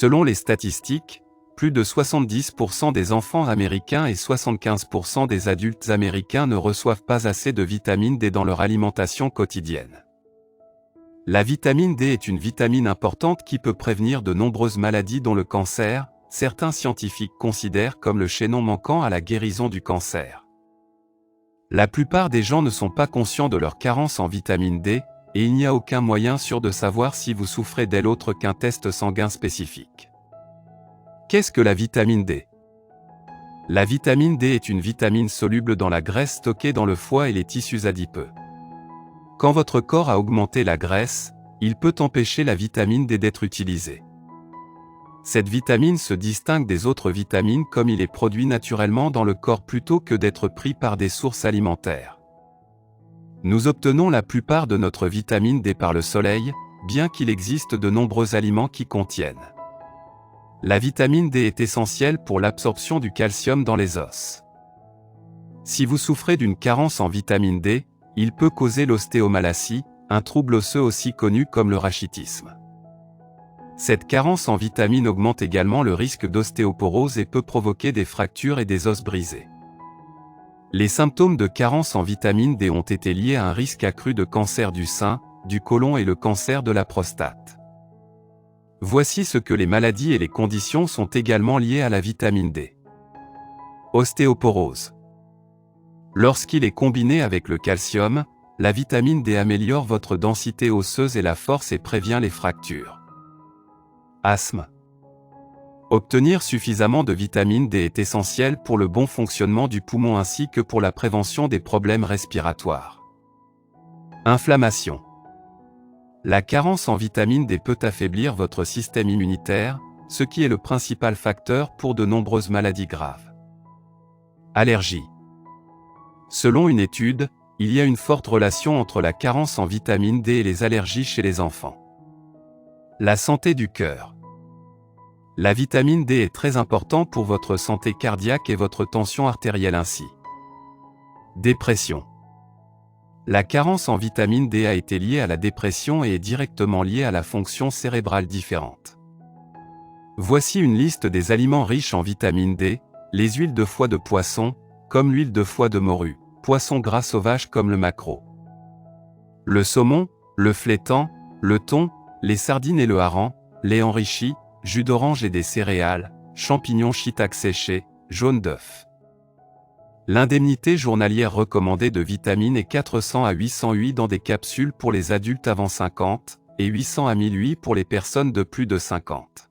Selon les statistiques, plus de 70% des enfants américains et 75% des adultes américains ne reçoivent pas assez de vitamine D dans leur alimentation quotidienne. La vitamine D est une vitamine importante qui peut prévenir de nombreuses maladies dont le cancer, certains scientifiques considèrent comme le chaînon manquant à la guérison du cancer. La plupart des gens ne sont pas conscients de leur carence en vitamine D, et il n'y a aucun moyen sûr de savoir si vous souffrez d'elle autre qu'un test sanguin spécifique. Qu'est-ce que la vitamine D? La vitamine D est une vitamine soluble dans la graisse stockée dans le foie et les tissus adipeux. Quand votre corps a augmenté la graisse, il peut empêcher la vitamine D d'être utilisée. Cette vitamine se distingue des autres vitamines comme il est produit naturellement dans le corps plutôt que d'être pris par des sources alimentaires. Nous obtenons la plupart de notre vitamine D par le soleil, bien qu'il existe de nombreux aliments qui contiennent. La vitamine D est essentielle pour l'absorption du calcium dans les os. Si vous souffrez d'une carence en vitamine D, il peut causer l'ostéomalacie, un trouble osseux aussi connu comme le rachitisme. Cette carence en vitamine augmente également le risque d'ostéoporose et peut provoquer des fractures et des os brisés. Les symptômes de carence en vitamine D ont été liés à un risque accru de cancer du sein, du côlon et le cancer de la prostate. Voici ce que les maladies et les conditions sont également liées à la vitamine D. Ostéoporose. Lorsqu'il est combiné avec le calcium, la vitamine D améliore votre densité osseuse et la force et prévient les fractures. Asthme. Obtenir suffisamment de vitamine D est essentiel pour le bon fonctionnement du poumon ainsi que pour la prévention des problèmes respiratoires. Inflammation. La carence en vitamine D peut affaiblir votre système immunitaire, ce qui est le principal facteur pour de nombreuses maladies graves. Allergie. Selon une étude, il y a une forte relation entre la carence en vitamine D et les allergies chez les enfants. La santé du cœur. La vitamine D est très importante pour votre santé cardiaque et votre tension artérielle ainsi. Dépression. La carence en vitamine D a été liée à la dépression et est directement liée à la fonction cérébrale différente. Voici une liste des aliments riches en vitamine D, les huiles de foie de poisson, comme l'huile de foie de morue, poisson gras sauvage comme le maquereau, le saumon, le flétan, le thon, les sardines et le hareng, lait enrichi, jus d'orange et des céréales, champignons shiitake séchés, jaune d'œuf. L'indemnité journalière recommandée de vitamines est 400 à 800 UI dans des capsules pour les adultes avant 50, et 800 à 1000 UI pour les personnes de plus de 50.